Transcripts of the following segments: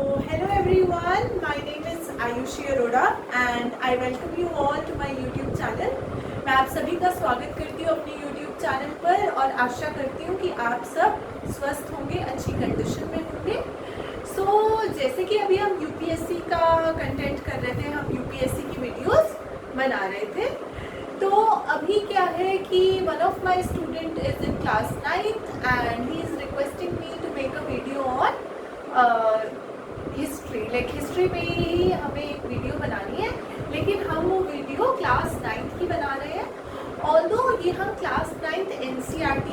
hello everyone, my name is Ayushi Arora and I welcome you all to my YouTube channel. मैं आप सभी का स्वागत करती हूँ अपने YouTube चैनल पर और आशा करती हूँ कि आप सब स्वस्थ होंगे, अच्छी कंडीशन में होंगे। जैसे कि अभी हम UPSC का कंटेंट कर रहे थे, हम UPSC की वीडियोस बना रहे थे। तो अभी क्या है कि one of my student is in class 9th and he is requesting me to make a video on history, like history में ही हमें एक वीडियो बनानी है, लेकिन हम वो वीडियो क्लास 9th की बना रहे हैं। ऑल्दो ये हम क्लास 9th NCERT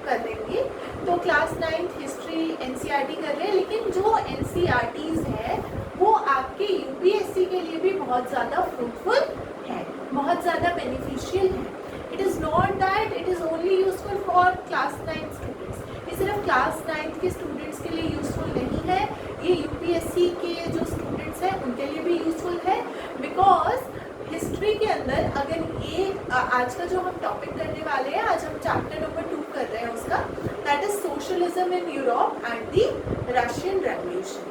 कर देंगे, तो क्लास 9th हिस्ट्री NCERT कर रहे हैं, लेकिन जो NCERTs है वो आपके UPSC के लिए भी बहुत ज़्यादा फ्रूटफुल है, बहुत ज़्यादा बेनिफिशियल है। It is not that it is only useful for class 9th students, ये सिर्फ क्लास 9th के स्टूडेंट्स के लिए यूजफुल नहीं है, ये UPSC के जो स्टूडेंट्स हैं उनके लिए भी यूजफुल है। बिकॉज हिस्ट्री के अंदर अगर ये आज का जो हम टॉपिक करने वाले हैं, आज हम चैप्टर नंबर 2 कर रहे हैं उसका, that is socialism in Europe and the Russian revolution.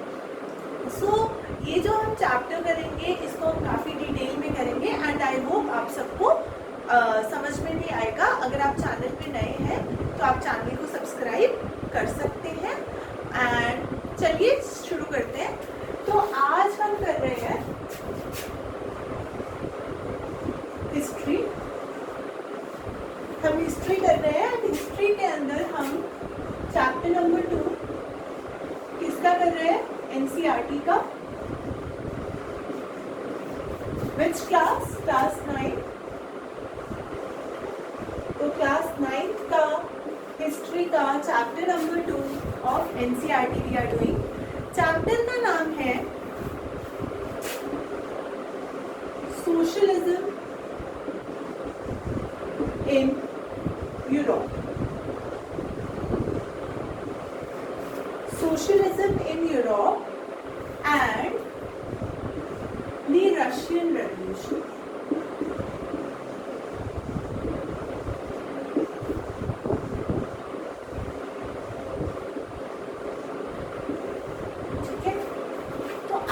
ये जो हम चैप्टर करेंगे इसको हम काफ़ी डिटेल में करेंगे एंड आई होप आप सबको समझ में भी आएगा। अगर आप चैनल पे नए हैं तो आप चैनल को सब्सक्राइब कर सकते हैं एंड चलिए शुरू करते हैं। तो आज हम कर रहे हैं हिस्ट्री, हम हिस्ट्री कर रहे हैं। हिस्ट्री के अंदर हम चैप्टर नंबर 2 किसका कर रहे हैं? NCERT का। Which class? क्लास 9। तो क्लास 9th का हिस्ट्री का chapter number 2 of NCERT we are doing. Chapter का नाम है socialism in Europe. Socialism in Europe and the Russian revolution.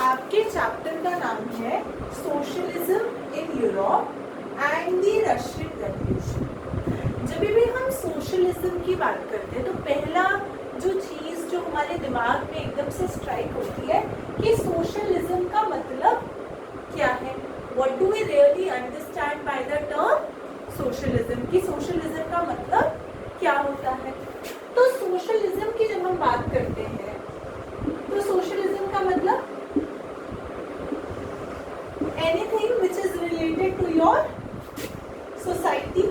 आपके चैप्टर का नाम है socialism in Europe and the Russian revolution. जब भी हम सोशलिज्म की बात करते हैं तो पहला जो चीज़ जो हमारे दिमाग में एकदम से स्ट्राइक होती है कि सोशलिज्म का मतलब क्या है। What do we really understand by the term socialism, कि सोशलिज्म का मतलब क्या होता है। तो सोशलिज्म की जब हम बात करते हैं तो सोशलिज्म का मतलब anything which is related to your society,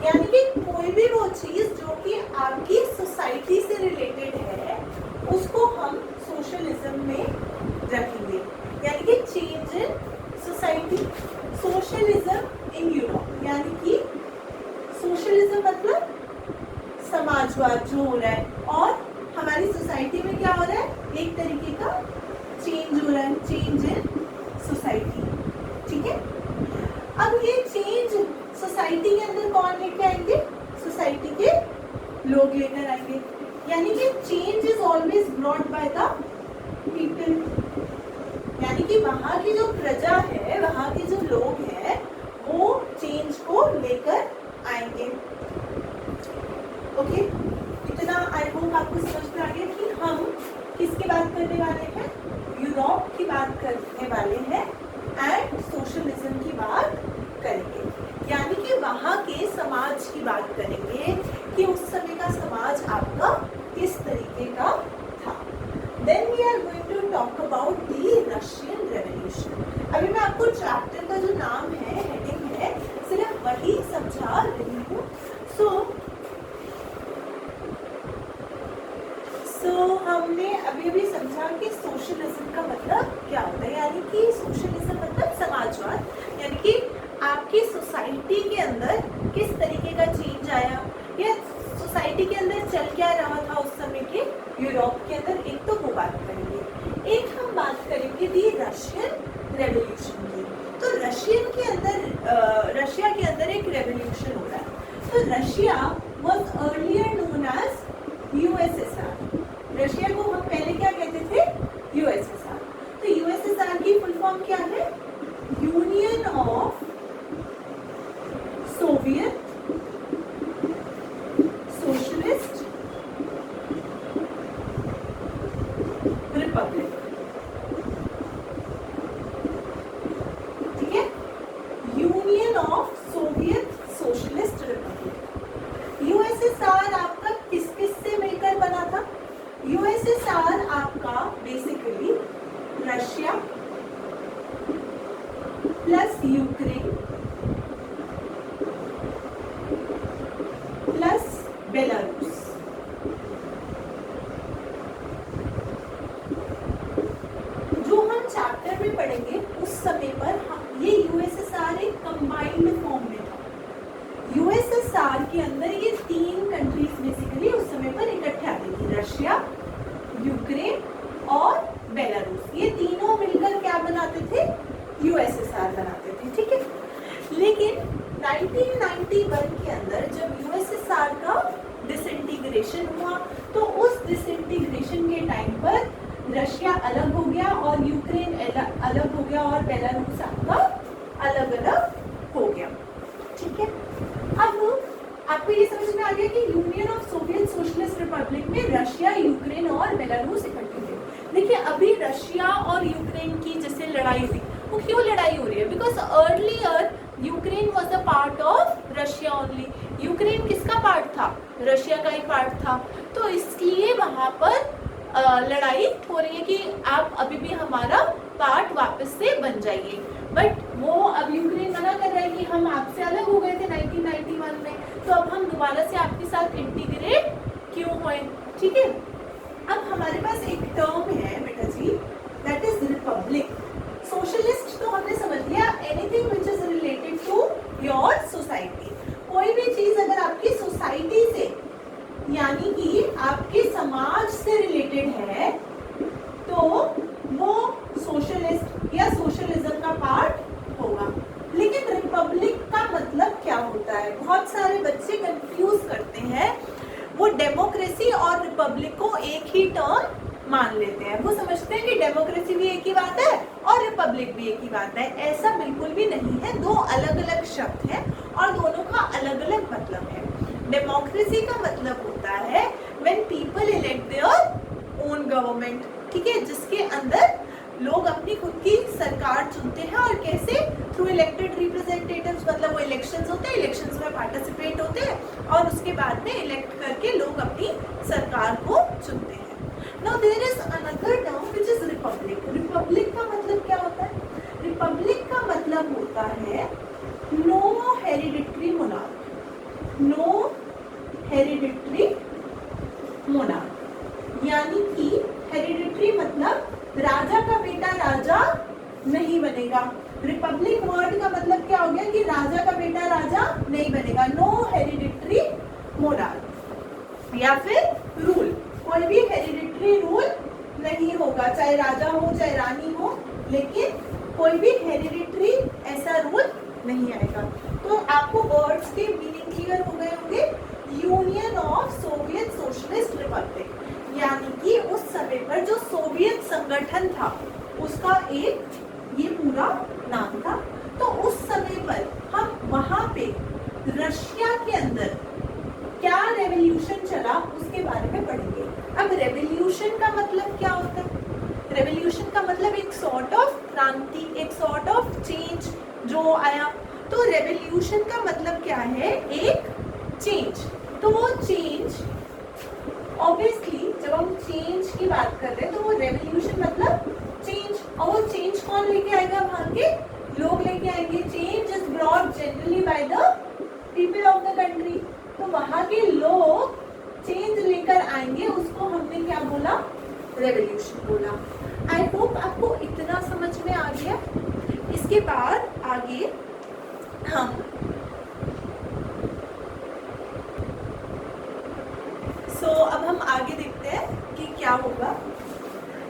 यानी कि कोई भी वो चीज जो कि आपकी सोसाइटी से रिलेटेड है उसको हम सोशलिज्म में रखेंगे, यानी कि change in society. Socialism in Europe, यानी कि सोशलिज्म मतलब समाजवाद जो हो रहा है और हमारी सोसाइटी में क्या हो रहा है, एक तरीके का चेंज हो रहा है, चेंज इन सोसाइटी। ठीक है, अब ये चेंज सोसाइटी के अंदर कौन लेके आएंगे? सोसाइटी के लोग लेकर आएंगे, यानी कि change is always brought by the people, यानी कि वहाँ की जो प्रजा है, वहाँ के जो लोग हैं वो चेंज को लेकर आएंगे। ओके, इतना आई होप आपको समझ में आ गया कि हम किसकी बात करने वाले हैं? यूरोप की बात करने वाले हैं एंड सोशलिज्म की बात करेंगे, यानी कि वहाँ के समाज की बात करेंगे कि उस समय का समाज आपका किस तरीके का था। Then we are going to talk about the Russian revolution. अभी मैं आपको चैप्टर का जो नाम है, हेडिंग है, सिर्फ वही समझा रही हूँ। तो हमने अभी अभी समझा कि सोशलिज्म का मतलब क्या होता है, यानी कि सोशलिज्म मतलब समाजवाद, यानी कि आपकी सोसाइटी के अंदर किस तरीके का चेंज आया या सोसाइटी के अंदर चल क्या रहा था उस समय के यूरोप के अंदर। एक तो वो बात करेंगे, एक हम बात करेंगे दी रशियन रेवोल्यूशन की। तो रशिया के अंदर एक रेवोल्यूशन हो रहा है। तो Russia was earlier known as USSR। Russia को हम पहले क्या कहते थे, यूएसएसआर। तो यूएसएसआर की फुल फॉर्म क्या है, union of Soviet socialist Republic. ठीक है, union of Soviet socialist Republic. USSR आपका किस किस से मिलकर बना था, यूएसएसआर आपका basically Russia plus Ukraine plus Belarus. जो हम चैप्टर में पढ़ेंगे उस समय पर ये यूएसएसआर एक कंबाइंड फॉर्म में था। यूएसएसआर के अंदर ये 3 कंट्रीज बेसिकली उस समय पर इकट्ठे आती थी, रशिया, यूक्रेन और बेलारूस। ये तीनों मिलकर क्या बनाते थे, यूएसएसआर बनाते थे। ठीक है, लेकिन 1991 के अंदर जब यूएसएसआर का डिसइंटीग्रेशन हुआ तो उस डिसइंटीग्रेशन के टाइम पर रशिया अलग हो गया और यूक्रेन अलग हो गया और बेलारूस आपका अलग अलग हो गया। ठीक है, अब आपको ये समझ में आ गया कि union of Soviet socialist Republic में रशिया, यूक्रेन और बेलारूस इकट्ठे थे। देखिए, अभी रशिया और यूक्रेन की जैसे लड़ाई हुई, वो क्यों लड़ाई हो रही है, because earlier Ukraine was a part of Russia only. Ukraine किसका पार्ट था, रशिया का ही पार्ट था, तो इसलिए वहां पर लड़ाई हो रही है कि आप अभी भी हमारा पार्ट वापस से बन जाइए। बट वो अब यूक्रेन मना कर रहा है कि हम आपसे अलग हो गए थे 1991 में, तो अब हम दोबारा से आपके साथ इंटीग्रेट क्यों हुए। ठीक है, अब हमारे पास एक टर्म है बेटा जी, दैट इज रिपब्लिक। सोशलिस्ट तो हमने समझ लिया, anything which is related to your society. कोई भी चीज अगर आपकी सोसाइटी से यानी कि आपके समाज से रिलेटेड है तो वो सोशलिस्ट या सोशलिज्म का पार्ट होगा। लेकिन रिपब्लिक का मतलब क्या होता है, बहुत सारे बच्चे कंफ्यूज करते हैं, वो डेमोक्रेसी और रिपब्लिक को एक ही टर्म मान लेते हैं। वो समझते हैं कि डेमोक्रेसी भी एक ही बात है और रिपब्लिक भी एक ही बात है। ऐसा बिल्कुल भी नहीं है, दो अलग अलग शब्द हैं और दोनों का अलग अलग मतलब है। डेमोक्रेसी का मतलब होता है when people elect their own government. ठीक है, जिसके अंदर लोग अपनी खुद की सरकार चुनते हैं और कैसे, थ्रू इलेक्टेड रिप्रेजेंटेटिव्स, मतलब वो इलेक्शंस होते हैं, इलेक्शंस में पार्टिसिपेट होते हैं और उसके बाद में इलेक्ट करके लोग अपनी सरकार को चुनते हैं। Now there is another term which is republic. Republic का मतलब क्या होता है, रिपब्लिक का मतलब होता है no hereditary monarch. No hereditary monarch यानी कि हेरिडिटरी मतलब राजा का बेटा राजा नहीं बनेगा। रिपब्लिक वर्ड का मतलब क्या हो गया कि राजा का बेटा राजा नहीं बनेगा। नो हेरिडिटरी मोनार्क या फिर रूल, कोई भी हेरिडिटरी रूल नहीं होगा, चाहे राजा हो चाहे रानी हो, लेकिन कोई भी हेरिडिटरी ऐसा रूल नहीं आएगा। तो आपको वर्ड्स के मीनिंग क्लियर हो गए होंगे। Union of Soviet socialist Republic यानी कि उस समय पर जो सोवियत संगठन था उसका एक ये पूरा नाम था। तो उस समय पर हम वहां पे रशिया के अंदर क्या रेवोल्यूशन चला उसके बारे में पढ़ेंगे। अब रेवोल्यूशन का मतलब क्या होता है, रेवोल्यूशन का मतलब एक सॉर्ट ऑफ क्रांति, एक सॉर्ट ऑफ चेंज जो आया। तो रेवोल्यूशन का मतलब क्या है, एक चेंज। तो वो चेंज ऑब्वियसली जब हम चेंज की बात कर रहे हैं तो वो रेवोल्यूशन मतलब चेंज, और वो चेंज कौन लेके आएगा, वहां के लोग लेके आएंगे। Change is brought generally by the people of the country. तो वहां के लोग चेंज लेकर आएंगे, उसको हमने क्या बोला, रेवोल्यूशन बोला। आई होप आपको इतना समझ में आ गया। इसके बाद आगे हम अब हम आगे देखते हैं कि क्या होगा।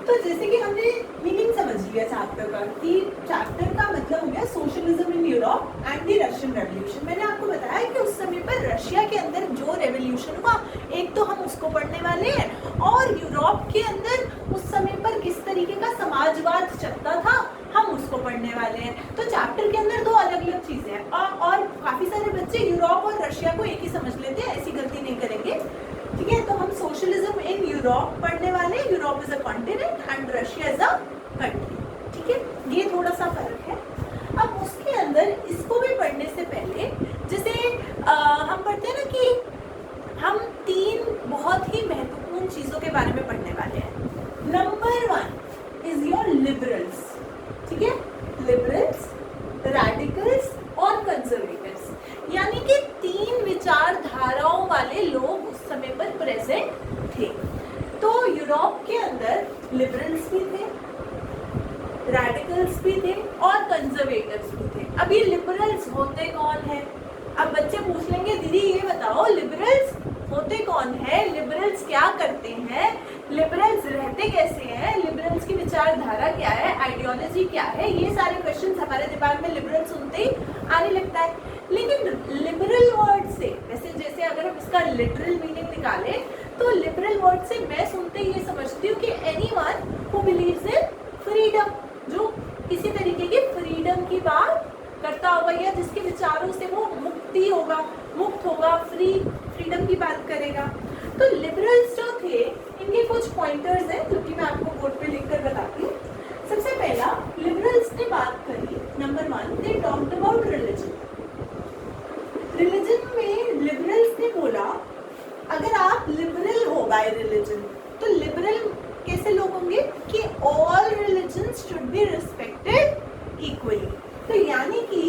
तो जैसे कि हमने मीनिंग समझ लिया चैप्टर का, कि चैप्टर का मतलब हो गया socialism in Europe and the Russian revolution. मैंने आपको बताया कि उस समय पर रशिया के अंदर जो रेवोल्यूशन हुआ, एक तो हम उसको पढ़ने वाले हैं, और यूरोप के अंदर उस समय पर किस तरीके का समाजवाद चलता था, हम उसको पढ़ने वाले हैं। तो चैप्टर के अंदर 2 अलग-अलग चीजें हैं और काफी सारे बच्चे यूरोप और रशिया को एक ही समझ लेते हैं, ऐसी गलती नहीं करेंगे, ठीक है। तो हम सोशलिज्म इन यूरोप पढ़ने वाले हैं, Europe is a continent and Russia is a country, ठीक है। ये थोड़ा सा फर्क है। अब उसके अंदर इसको भी पढ़ने से पहले जैसे हम पढ़ते हैं ना कि हम 3 बहुत ही महत्वपूर्ण चीजों के बारे में पढ़ने वाले हैं। नंबर 1 इज योर लिबरल्स, ठीक है, लिबरल्स, रैडिकल्स और कंजर्वेटिव्स, यानी कि 3 विचारधाराओं वाले लोग उस समय पर प्रेजेंट थे। तो यूरोप के अंदर लिबरल्स भी थे, रैडिकल्स भी थे और कंजर्वेटिव्स भी थे। अब ये लिबरल्स होते कौन है? अब बच्चे पूछ लेंगे दीदी ये बताओ लिबरल्स होते कौन है, लिबरल्स क्या करते हैं, लिबरल्स रहते कैसे हैं, लिबरल्स की विचारधारा क्या है, आइडियोलॉजी क्या है। ये सारे क्वेश्चंस हमारे दिमाग में लिबरल सुनते ही आने लगता है। लेकिन लिबरल वर्ड से जैसे अगर हम इसका लिटरल मीनिंग निकालें तो लिबरल वर्ड से मैं सुनते ही ये समझती हूँ कि anyone who believes in freedom, जो किसी तरीके की फ्रीडम की बात करता होगा या जिसके विचारों से वो मुक्त होगा, फ्रीडम की बात करेगा। तो लिबरल्स जो थे इनके कुछ पॉइंटर्स हैं जो कि मैं आपको बोर्ड पे लिखकर बताती हूँ। सबसे पहला लिबरल्स ने बात करी, number 1 they talked about religion. Religion में लिबरल्स ने बोला अगर आप लिबरल हो बाय रिलीजन तो लिबरल कैसे लोग होंगे कि all religions should be respected equally. तो यानी कि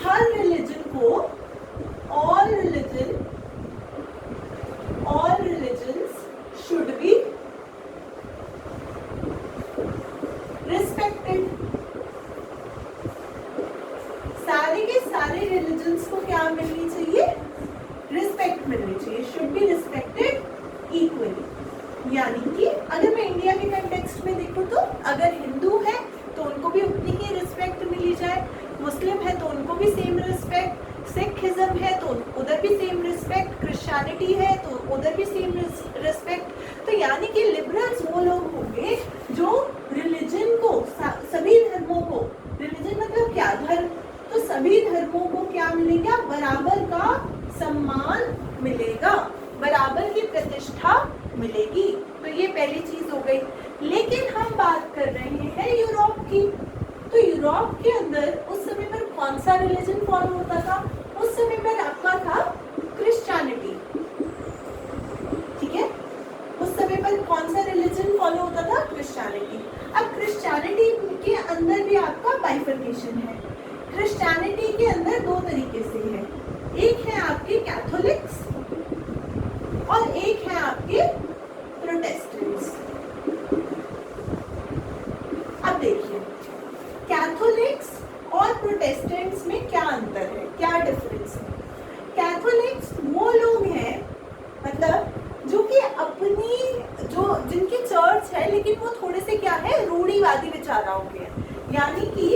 हर रिलीजन को all religions should be respected. सारे के सारे रिलीजन्स को क्या मिलनी चाहिए? रिस्पेक्ट मिलनी चाहिए, शुड बी रिस्पेक्टेड इक्वली। यानी कि अगर मैं इंडिया के कंटेक्स्ट में देखूं तो अगर हिंदू है तो उनको भी उतनी ही रिस्पेक्ट मिली जाए, मुस्लिम है तो उनको भी सेम रिस्पेक्ट, सिखिज्म है तो उधर भी सेम रिस्पेक्ट, क्रिश्चियनिटी है तो उधर भी सेम रिस्पेक्ट। तो यानी कि लिबरल्स वो लोग होंगे जो रिलीजन को, सभी धर्मों को, रिलीजन मतलब क्या, धर्म, तो सभी धर्मों को क्या मिलेगा? बराबर का सम्मान मिलेगा, बराबर की प्रतिष्ठा मिलेगी। तो ये पहली चीज हो गई। लेकिन हम बात कर रहे हैं यूरोप की। तो यूरोप के अंदर उस समय पर कौन सा रिलीजन फॉलो होता था? उस समय पर आपका था क्रिश्चियनिटी, ठीक है। उस समय पर कौन सा रिलीजन फॉलो होता था? क्रिश्चियनिटी। अब क्रिश्चियनिटी के अंदर भी आपका बाइफर्केशन है। क्रिश्चियनिटी के अंदर 2 तरीके से है, एक है आपके कैथोलिक्स और एक है आपके प्रोटेस्टेंट्स। अब देखिए कैथोलिक्स और प्रोटेस्टेंट्स में क्या अंतर है, क्या डिफरेंस है? कैथोलिक्स वो लोग हैं मतलब जो कि अपनी जिनकी चर्च है लेकिन वो थोड़े से क्या है, रूढ़िवादी विचारों के हैं, यानी कि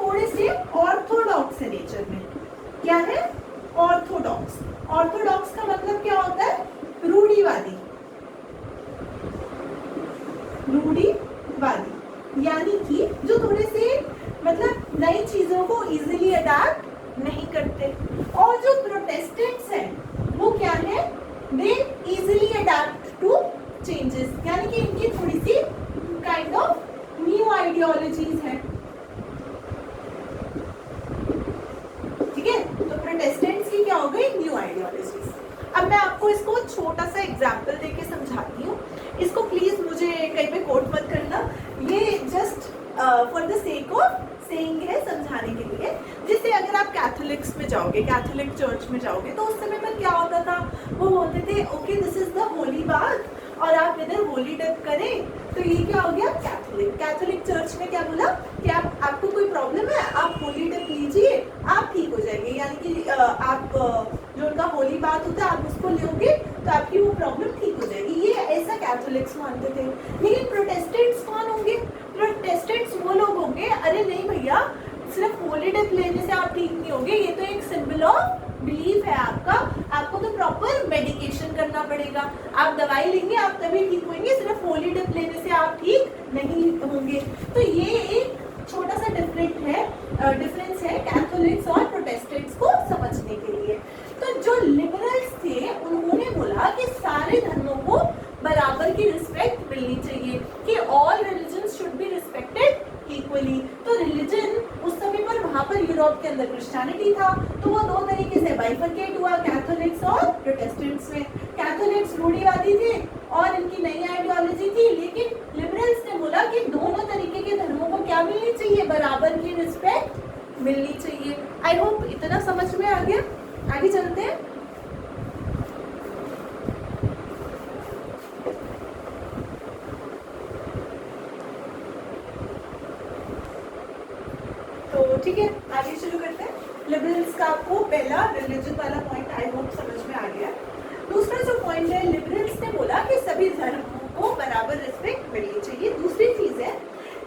थोड़े से ऑर्थोडॉक्स है नेचर में। क्या है? ऑर्थोडॉक्स। ऑर्थोडॉक्स का मतलब क्या होता है? रूढ़िवादी, यानी कि जो थोड़े से मतलब नई चीजों को इजीली अडैप्ट नहीं करते। और जो प्रोटेस्टेंट्स हैं वो क्या है? They easily adapt to changes, यानी कि इनकी थोड़ी सी काइंड ऑफ न्यू आइडियोलॉजीज है, ठीक है। तो प्रोटेस्टेंट्स की क्या हो गई? New ideologies. अब मैं आपको इसको छोटा सा एग्जाम्पल देके समझाती हूँ। इसको प्लीज मुझे कहीं पे कोट मत करना, ये just for the sake of saying है, समझाने के लिए। जैसे अगर आप कैथोलिक्स में जाओगे, कैथोलिक चर्च में जाओगे तो उस समय पर क्या होता था? वो बोलते थे okay this is the Holi bath और आप इधर होली डब करें। तो ये क्या हो गया? कैथोलिक चर्च ने क्या बोला कि आपको कोई प्रॉब्लम है, आप होली डब लीजिए, आप ठीक हो जाएंगे। यानी कि आप जो उनका होली बात होता है आप उसको लोगे तो आपकी वो प्रॉब्लम ठीक हो जाएगी। ये ऐसा कैथोलिक्स मानते थे। लेकिन प्रोटेस्टेंट्स कौन होंगे? प्रोटेस्टेंट्स वो लोग होंगे, अरे नहीं भैया सिर्फ होली डे लेने से आप ठीक नहीं होंगे, ये तो एक सिंबल ऑफ बिलीफ है आपका, आपको तो प्रॉपर मेडिकेशन करना पड़ेगा, आप दवाई लेंगे आप तभी ठीक होंगे, सिर्फ होली डे की रिस्पेक्ट मिलनी चाहिए, कि all religions should be respected equally. तो रिलीजन उस समय पर वहां पर यूरोप के अंदर क्रिश्चियनिटी था, तो वो दो तरीके से बाइफरकेट हुआ, कैथोलिक्स और प्रोटेस्टेंट्स में। कैथोलिक्स रूढ़िवादी थे और इनकी नई आइडियोलॉजी थी, लेकिन लिबरल्स ने बोला कि दोनों तरीके के धर्मों को क्या मिलनी चाहिए, बराबर की रिस्पेक्ट मिलनी चाहिए। आई होप इतना समझ में आ गया। आगे चलते हैं। तो ठीक है, आगे शुरू करते हैं। लिबरल्स का आपको पहला रिलीजन वाला पॉइंट आई होप समझ में आ गया। दूसरा जो पॉइंट है, लिबरल्स ने बोला कि सभी धर्मों को बराबर रिस्पेक्ट मिलनी चाहिए। दूसरी चीज है,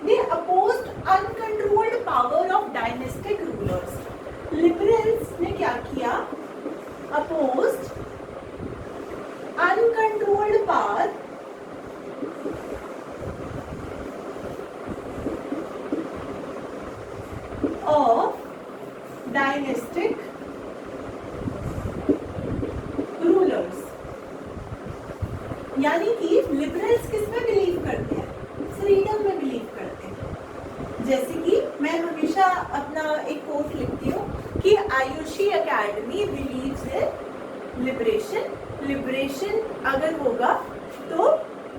they opposed uncontrolled power of dynastic rulers. Liberals ने क्या किया, opposed uncontrolled power of dynastic rulers. यानी कि लिबरल्स किस में बिलीव करते हैं, फ्रीडम में बिलीव करते हैं। जैसे कि मैं हमेशा अपना एक कोट लिखती हूँ कि आयुषी एकेडमी बिलीव्स इन लिबरेशन। लिबरेशन अगर होगा तो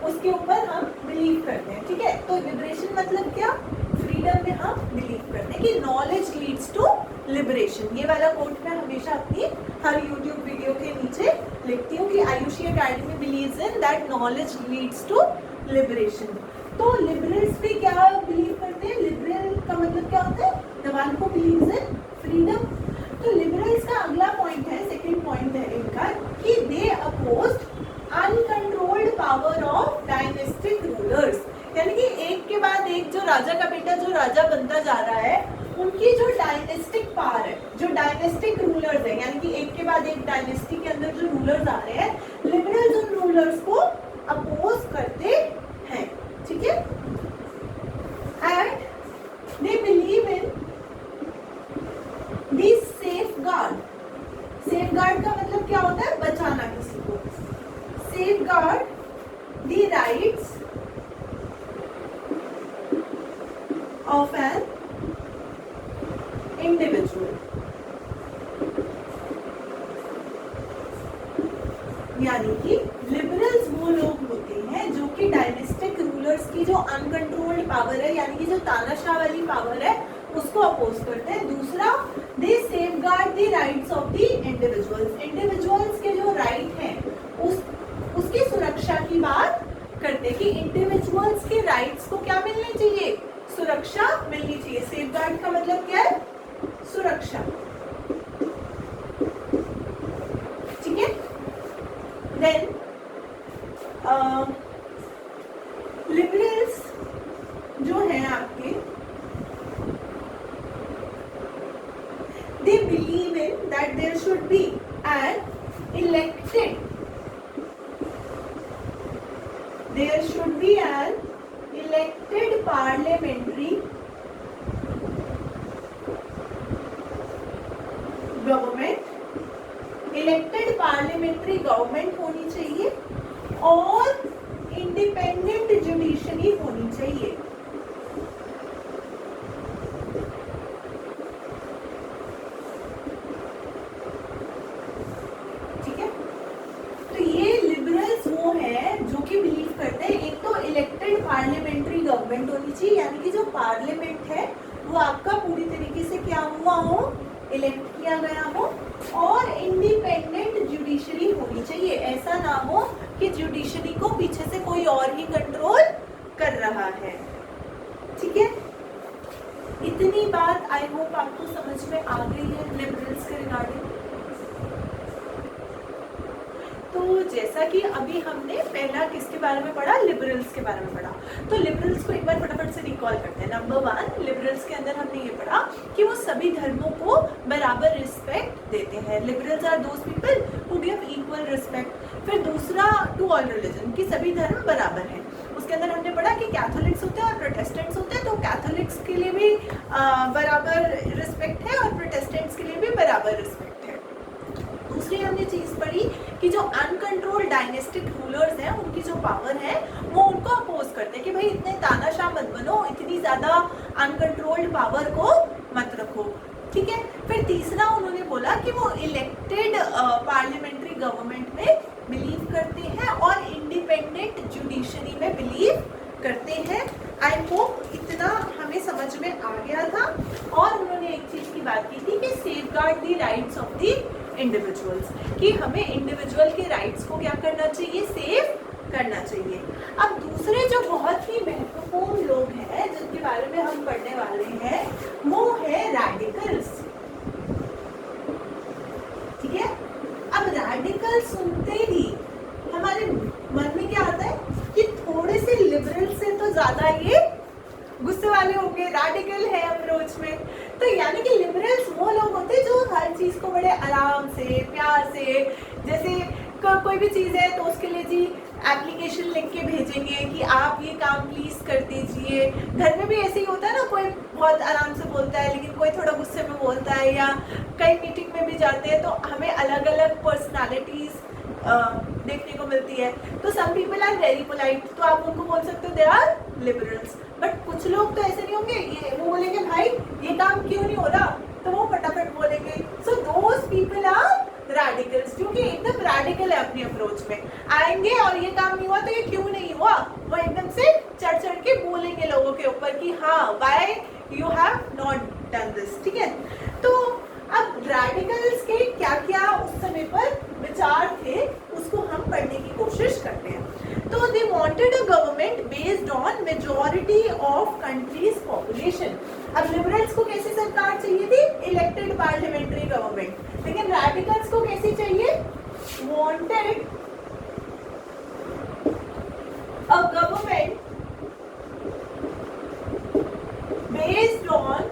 उसके ऊपर हम बिलीव करते हैं, ठीक है। तो लिबरेशन मतलब क्या, फ्रीडम में हम बिलीव करते हैं कि नॉलेज लीड्स टू लिबरेशन। ये वाला कोट मैं हमेशा अपनी हर यूट्यूब वीडियो के नीचे लिखती हूँ कि Ayushi academy believes in that knowledge leads to liberation. तो लिबरल्स भी क्या बिलीव करते हैं, लिबरल का मतलब क्या होता है, the one who believes in freedom. तो लिबरल्स का अगला पॉइंट है, सेकंड पॉइंट है इनका, कि they opposed uncontrolled power of dynastic rulers. यानी कि एक के बाद एक जो राजा का बेटा जो राजा बनता जा रहा है, उनकी जो डायनेस्टिक पावर है, जो डायनेस्टिक रूलर्स है, यानी कि एक के बाद एक डायनेस्टी के अंदर जो रूलर्स आ रहे हैं, लिबरल्स उन रूलर्स को अपोज करते हैं, ठीक है। And they believe in the safeguard. Safeguard का मतलब क्या होता है, बचाना किसी को। Safeguard the rights of an individual। यानी कि लिबरल्स वो लोग होते हैं जो कि डायनेस्टिक रूलर्स की जो अनकंट्रोल्ड पावर है, यानी कि जो तानाशाह वाली पावर है, उसको अपोज करते हैं। दूसरा, they safeguard the rights of the individuals. Individuals के जो राइट हैं उसकी सुरक्षा की बात करते हैं कि इंडिविजुअल्स के राइट्स को क्या मिलनी चाहिए, सुरक्षा मिलनी चाहिए। सेफगार्ड का मतलब क्या है, सुरक्षा, ठीक है। देन लिबरल्स जो है आपके, they believe in that there should be an elected, there should be an elected parliamentary government, elected parliamentary government होनी चाहिए और independent judiciary होनी चाहिए। ठीक है, तो ये लिबरल्स वो है जो कि बिलीव करते हैं, एक तो इलेक्टेड पार्लियामेंट्री गवर्नमेंट होनी चाहिए, यानी कि जो पार्लियामेंट है वो आपका पूरी तरीके से क्या हुआ हो, इलेक्ट किया गया हो, और इंडिपेंडेंट जुडिशरी होनी चाहिए। ऐसा ना हो कि जुडिशरी को पीछे से कोई और ही कंट्रोल कर रहा है, ठीक है। इतनी बात आई होप आपको समझ में आ गई है लिबरल्स के रिगार्डिंग। तो जैसा कि अभी हमने पहला किसके बारे में पढ़ा, लिबरल्स के बारे में पढ़ा। तो लिबरल्स को एक बार फटाफट से रिकॉल करते हैं। नंबर 1, लिबरल्स के अंदर हमने ये पढ़ा कि वो सभी धर्मों को बराबर रिस्पेक्ट देते हैं। Liberals are those people who give equal respect. फिर दूसरा, टू ऑल रिलीजन, कि सभी धर्म बराबर हैं। उसके अंदर हमने पढ़ा कि कैथोलिक्स होते हैं और प्रोटेस्टेंट्स होते हैं, तो कैथोलिक्स के लिए भी बराबर रिस्पेक्ट है और प्रोटेस्टेंट्स के लिए भी बराबर रिस्पेक्ट है। दूसरी हमने चीज पढ़ी कि जो अनकंट्रोल्ड डायनेस्टिक रूलर्स हैं उनकी जो पावर है वो उनको अपोज करते हैं कि भाई इतने तानाशाह मत बनो, इतनी ज्यादा अनकंट्रोल्ड पावर को मत रखो, ठीक है। फिर तीसरा उन्होंने बोला कि वो इलेक्टेड पार्लियामेंट्री गवर्नमेंट में बिलीव करते हैं और इंडिपेंडेंट जुडिशरी में बिलीव करते हैं। आई होप इतना हमें समझ में आ गया था। और उन्होंने एक चीज की बात की थी कि safeguard the rights of the individuals, कि हमें इंडिविजुअल के राइट्स को क्या करना चाहिए, सेफ करना चाहिए। अब दूसरे जो बहुत ही महत्वपूर्ण लोग हैं जिनके बारे में हम पढ़ने वाले हैं वो है रैडिकल्स, ठीक है। अब रैडिकल सुनते ही हमारे मन में क्या आता है कि थोड़े से लिबरल से तो ज्यादा ये गुस्से वाले होंगे, रैडिकल है अप्रोच में। तो यानी कि लिबरल्स वो लोग होते हैं जो हर चीज को बड़े आराम से, प्यार से, जैसे कोई भी चीज है तो उसके लिए जी एप्लीकेशन लिख के भेजेंगे कि आप ये काम प्लीज कर दीजिए। घर में भी ऐसे ही होता है ना, कोई बहुत आराम से बोलता है लेकिन कोई थोड़ा गुस्से में बोलता है, या कई मीटिंग में भी जाते हैं तो हमें अलग अलग पर्सनालिटीज देखने को मिलती है। तो some people are very polite, तो आप उनको बोल सकते हो दे आर लिबरल्स। बट कुछ लोग तो ऐसे नहीं होंगे, ये वो बोलेंगे भाई ये काम क्यों नहीं हो रहा, तो वो फटाफट बोलेंगे। So those people are radicals, क्योंकि एकदम रैडिकल है अपनी अप्रोच में, आएंगे और ये काम नहीं हुआ तो ये क्यों नहीं हुआ, वो एकदम से चढ़ चढ़ के बोलेंगे लोगों के ऊपर कि हाँ why you have not done this, ठीक है। तो अब रैडिकल्स के क्या क्या उस समय पर विचार थे उसको हम पढ़ने की कोशिश करते हैं। तो they wanted a government based on majority of countries population. अब लिबरल्स को कैसी सरकार चाहिए थी, इलेक्टेड पार्लियामेंट्री गवर्नमेंट, लेकिन रैडिकल्स को कैसी चाहिए, wanted a government based on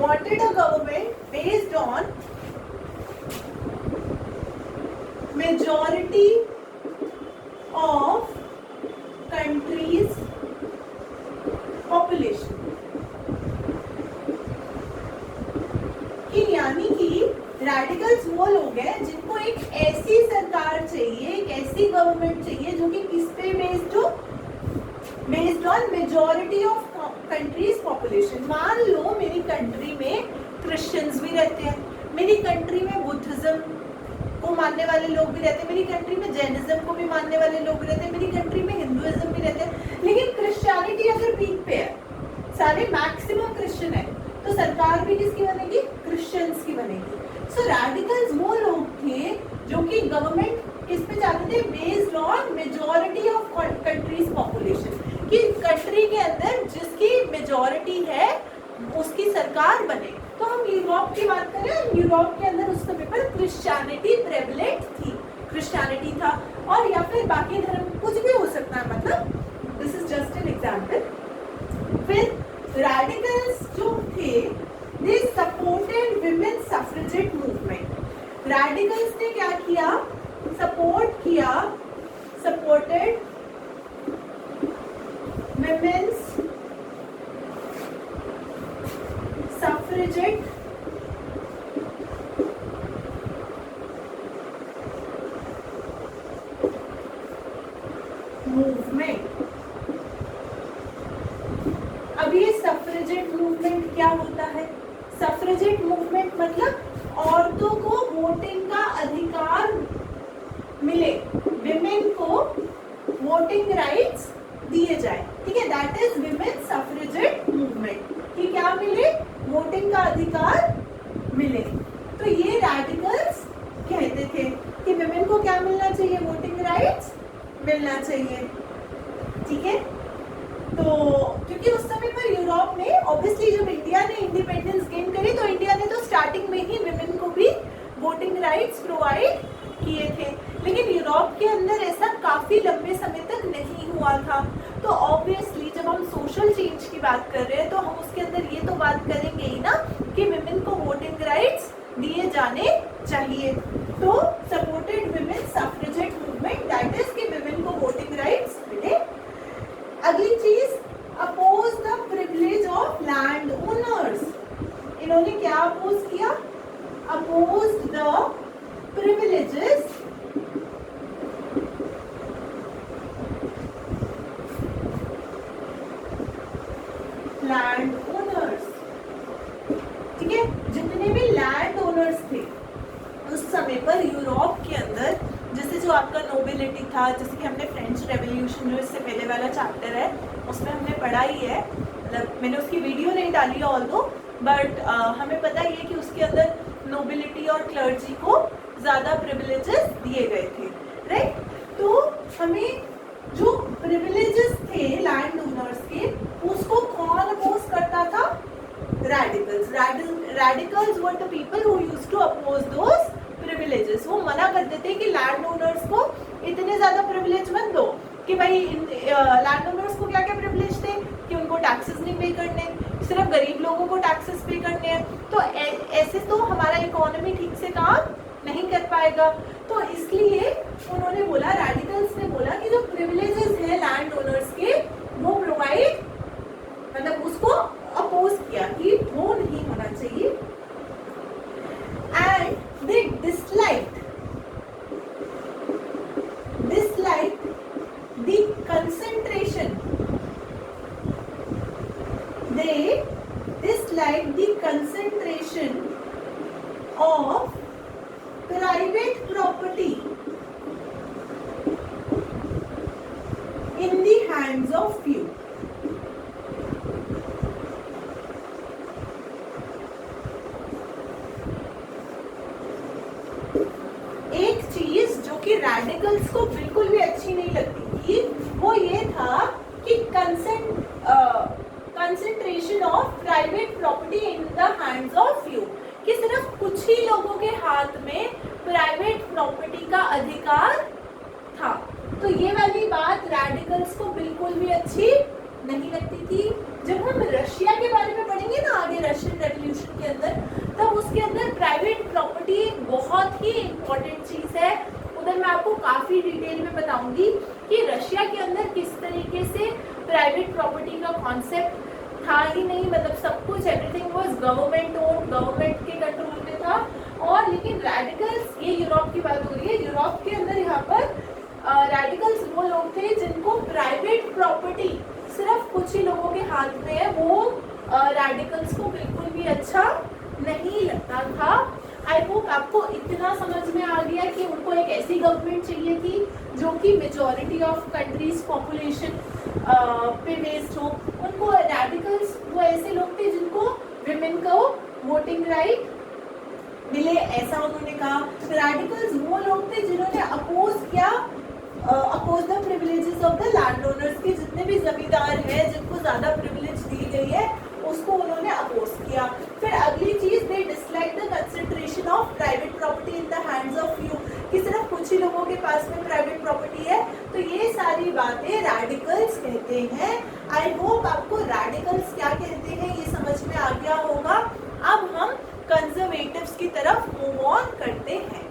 wanted a government based on majority of countries population, कि यानी कि रैडिकल्स वो लोग हैं जिनको एक ऐसी सरकार चाहिए, एक ऐसी गवर्नमेंट चाहिए जो कि किस पे बेस्ड हो, based on majority of countries population. मान लो मेरी कंट्री में क्रिश्चियंस भी रहते हैं, मेरी कंट्री में बुद्धिज्म को मानने वाले लोग भी रहते हैं, मेरी कंट्री में जैनिज्म को भी मानने वाले लोग भी रहते हैं, मेरी कंट्री में हिंदुइज्म भी रहते हैं, लेकिन क्रिश्चियनिटी अगर पीक पे है, सारे मैक्सिमम क्रिश्चियन है, तो सरकार भी किसकी बनेगी, क्रिश्चियंस की बनेगी। सो रैडिकल्स वो लोग थे जो कि गवर्नमेंट किस पे चाहते थे, based on majority of countries population, कि कंट्री के अंदर जिसकी मेजॉरिटी है उसकी सरकार बने। तो हम यूरोप की बात करें, यूरोप के अंदर उस समय पर क्रिश्चियनिटी प्रेवलेंट थी, क्रिश्चियनिटी था, और या फिर बाकी धर्म कुछ भी हो सकता है, मतलब this is just an example. फिर रैडिकल्स जो थे they supported women suffragette movement. Radicals ने क्या किया, सपोर्ट किया, सपोर्टेड women's suffragette movement। अब ये सफ्रेजेट मूवमेंट क्या होता है, सफ्रेजेट मूवमेंट मतलब औरतों को वोटिंग का अधिकार मिले, विमेन को वोटिंग राइट्स दिए जाए, ठीक है, that is women suffragette movement, कि क्या मिले, वोटिंग का अधिकार मिले। तो ये रैडिकल्स कहते थे कि विमेन को क्या मिलना चाहिए, वोटिंग राइट्स मिलना चाहिए, ठीक है। तो क्योंकि उस समय पर यूरोप में ऑब्वियसली जब इंडिया ने इंडिपेंडेंस गेन करी तो इंडिया ने तो स्टार्टिंग में ही विमेन को भी वोटिंग राइट्स प्रोवाइड किए थे, लेकिन यूरोप के अंदर ऐसा काफी लंबे समय तक नहीं हुआ था। तो ऑब्वियसली जब हम सोशल चेंज की बात कर रहे हैं तो हम उसके अंदर ये तो बात करेंगे ही ना कि विमेन को वोटिंग राइट्स दिए जाने चाहिए। तो supported women suffragette movement, that is कि विमेन को वोटिंग राइट्स मिले। अगली चीज, oppose the privilege of land owners. इन्होंने क्या अपोज किया, opposed the privileges land owners. ठीक है, जितने भी लैंड ओनर्स थे उस समय पर यूरोप के अंदर, जैसे जो आपका नोबिलिटी था, जैसे कि हमने फ्रेंच रेवोल्यूशन जो इससे पहले वाला चैप्टर है उसमें हमने पढ़ा ही है, मतलब मैंने उसकी वीडियो नहीं डाली है ऑल्दो, बट हमें पता ही है कि उसके अंदर नोबिलिटी और क्लर्जी को ज़्यादा प्रिविलेजेस दिए गए थे, राइट। तो हमें जो प्रिविलेजेस थे लैंड ओनर्स के, उसको कौन अपोज करता था? Radicals. Radicals were the people who used to oppose those privileges. वो मना करते थे कि लैंड ओनर्स को इतने ज्यादा प्रिविलेज मत दो, कि भाई लैंड ओनर्स को क्या क्या प्रिविलेज थे कि उनको टैक्सेस नहीं पे करने, सिर्फ गरीब लोगों को टैक्सेस पे करने हैं, तो ऐसे तो हमारा इकोनॉमी ठीक से काम नहीं कर पाएगा। तो इसलिए उन्होंने बोला, रेडिकल्स ने बोला कि जो प्रिविलेजेस है लैंड ओनर्स के वो प्रोवाइड, मतलब उसको अपोज किया कि वो नहीं होना चाहिए। And they disliked the concentration, they disliked the concentration of private property in the hands of few. एक चीज जो कि रेडिकल्स को बिल्कुल भी अच्छी नहीं लगती थी वो ये था कि concentration of private property in the hands of few, कि सिर्फ कुछ ही लोगों के हाथ में प्राइवेट प्रॉपर्टी का अधिकार था। तो ये वाली बात रेडिकल्स को बिल्कुल भी अच्छी नहीं लगती थी। जब हम रशिया के बारे में पढ़ेंगे ना आगे, रशियन रेवोल्यूशन के अंदर, तब उसके अंदर प्राइवेट प्रॉपर्टी एक बहुत ही इम्पोर्टेंट चीज है। उधर मैं आपको काफी डिटेल में बताऊंगी कि रशिया के अंदर किस तरीके से प्राइवेट प्रॉपर्टी का कॉन्सेप्ट था ही नहीं, मतलब सब कुछ everything was government own, government के कंट्रोल में था। और लेकिन रेडिकल्स, ये यूरोप की बात हो रही है, यूरोप के अंदर यहाँ पर रेडिकल्स वो लोग थे जिनको प्राइवेट प्रॉपर्टी सिर्फ कुछ ही लोगों के हाथ में है, वो रेडिकल्स को बिल्कुल भी अच्छा नहीं लगता था। आई होप आपको इतना समझ में आ गया कि उनको एक ऐसी गवर्नमेंट चाहिए थी जो कि मेजॉरिटी ऑफ कंट्रीज पॉपुलेशन पे बेस्ड हो। उनको रेडिकल्स वो ऐसे लोग थे जिनको विमेन को वोटिंग राइट मिले, ऐसा उन्होंने कहा। रेडिकल्स वो लोग थे जिन्होंने अपोज किया, oppose the privileges of the land owners, के जितने भी जमींदार हैं जिनको ज्यादा प्रिविलेज दी गई है उसको उन्होंने अपोज किया। फिर अगली चीज, they dislike the concentration of private property in the hands of few, कि सिर्फ कुछ ही लोगों के पास में प्राइवेट प्रॉपर्टी है। तो ये सारी बातें रेडिकल्स कहते हैं। आई होप आपको रेडिकल्स क्या कहते हैं ये समझ में आ गया होगा। अब हम कंजर्वेटिव्स की तरफ मूव ऑन करते हैं।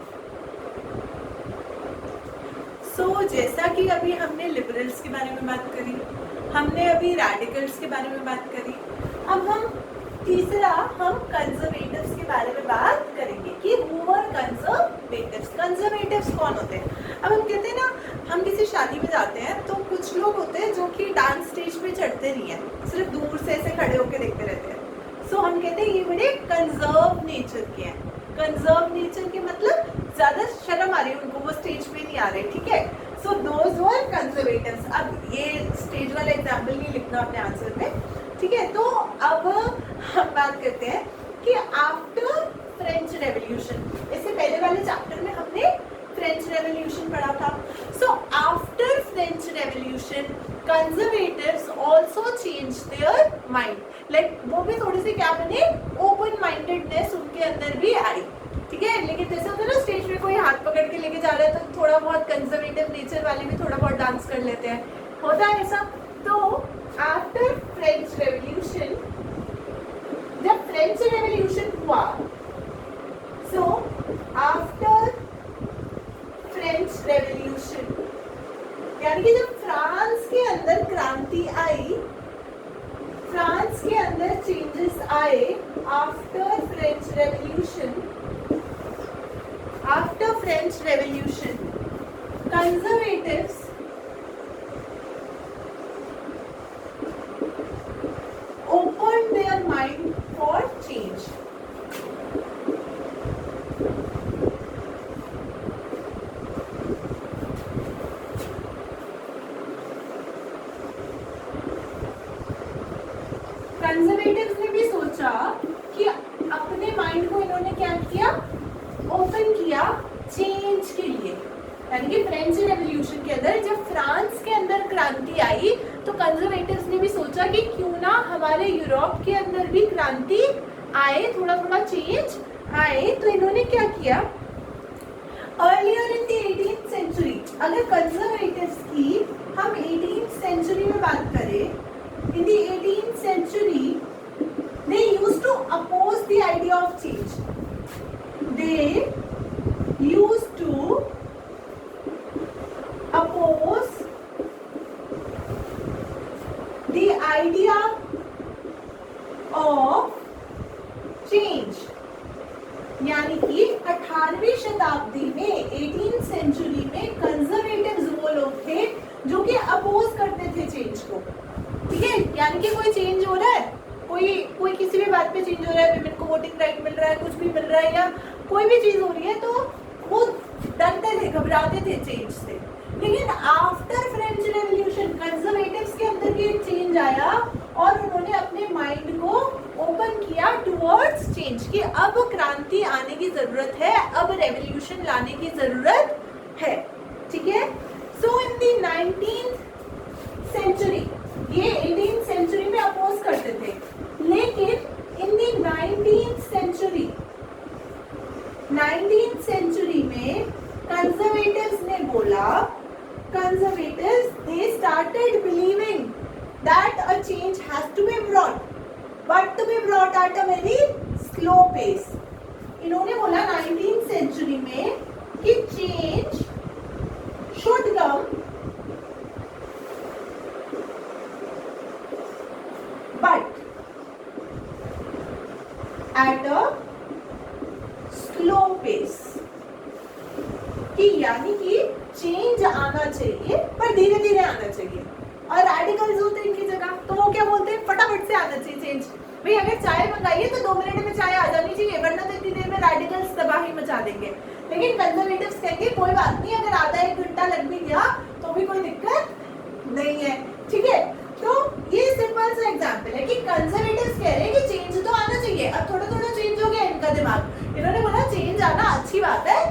सो जैसा कि अभी हमने लिबरल्स के बारे में बात करी, हमने अभी रेडिकल्स के बारे में बात करी, अब हम तीसरा हम कंजर्वेटिव्स के बारे में बात करेंगे कि हु आर कंजर्वेटिव्स। कंजर्वेटिव्स कौन होते हैं? अब हम कहते हैं ना, हम किसी शादी में जाते हैं तो कुछ लोग होते हैं जो कि डांस स्टेज पे चढ़ते नहीं है, सिर्फ दूर से ऐसे खड़े होकर देखते रहते हैं। सो हम कहते हैं ये बड़े कंजर्व नेचर के हैं। कंजर्व नेचर के मतलब ज्यादा शर्म आ रही है उनको, वो स्टेज पे नहीं आ रहे, ठीक है। So those were conservatives. अब ये स्टेज वाला एग्जाम्पल नहीं लिखना अपने आंसर में, ठीक है। तो अब हम बात करते हैं कि आफ्टर फ्रेंच रेवोल्यूशन, इससे पहले वाले चैप्टर में हमने फ्रेंच रेवोल्यूशन पढ़ा था। So after French revolution conservatives also change their mind, like वो भी थोड़ी सी क्या बने, ओपन माइंडेडनेस उनके अंदर भी आई, ठीक है। लेकिन जैसे होता है ना स्टेज पे कोई हाथ पकड़ के लेके जा रहा है तो थोड़ा बहुत कंजर्वेटिव नेचर वाले भी थोड़ा बहुत डांस कर लेते हैं, होता है ऐसा। तो आफ्टर फ्रेंच रेवोल्यूशन, जब फ्रेंच रेवोल्यूशन हुआ, सो आफ्टर फ्रेंच रेवोल्यूशन यानी कि जब फ्रांस के अंदर क्रांति आई, फ्रांस के अंदर चेंजेस आए after French revolution, French revolution conservatives opened their mind for change. Conservatives ने भी सोचा कि अपने माइंड को इन्होंने क्या किया, ओपन किया चेंज के लिए। यानी कि फ्रेंच रेवोल्यूशन के अंदर जब फ्रांस के अंदर क्रांति आई तो कंजर्वेटिव्स ने भी सोचा कि क्यों ना हमारे यूरोप के अंदर भी क्रांति आए, थोड़ा थोड़ा चेंज आए। तो इन्होंने क्या किया, earlier in the 18th century, अगर कंजर्वेटिव्स की हम 18th सेंचुरी में बात करें, in the 18th century they used to oppose the idea of change. They used to oppose the idea of change. यानी कि 18वीं शताब्दी में 18th सेंचुरी में कंजर्वेटिव्स वो लोग थे जो कि अपोज करते थे चेंज को। ठीक है, यानी कि कोई चेंज हो रहा है, कोई किसी भी बात पे चेंज हो रहा है, विमेन को वोटिंग राइट मिल रहा है, कुछ भी मिल रहा है या कोई भी चीज हो रही है, तो वो डरते थे, घबराते थे चेंज से। लेकिन आफ्टर फ्रेंच रेवोल्यूशन कंजर्वेटिव्स के अंदर भी एक चेंज आया और उन्होंने अपने माइंड को ओपन किया टुवर्ड्स चेंज कि अब क्रांति आने की जरूरत है, अब रेवोल्यूशन लाने की जरूरत है। ठीक है, सो इन द 19th सेंचुरी, ये 18th सेंचुरी में अपोज करते थे, लेकिन इन द 19th सेंचुरी में कंजर्वेटिव्स ने बोला, conservatives they started believing that a change has to be brought, but to be brought at a very slow pace. इन्होंने बोला 19th सेंचुरी में कि change should come but at a slow pace, कि यानी कि change आना चाहिए पर धीरे धीरे आना चाहिए। और रेडिकल्स होते हैं इनकी जगह, तो वो क्या बोलते हैं, फटाफट से आना चाहिए चेंज। भाई अगर चाय मंगाइए तो 2 मिनट में चाय आ जानी चाहिए, वरना तो इतनी देर में रेडिकल्स तबाही मचा देंगे। लेकिन कंजर्वेटिव्स कहेंगे कोई बात नहीं, अगर आधा 1 घंटा लग भी गया तो भी कोई दिक्कत नहीं है। ठीक है, तो ये सिंपल सा एग्जाम्पल है कि कंजर्वेटिव्स कह रहे हैं कि चेंज तो आना चाहिए। अब थोड़ा थोड़ा चेंज हो गया इनका दिमाग, इन्होंने बोला चेंज आना अच्छी बात है,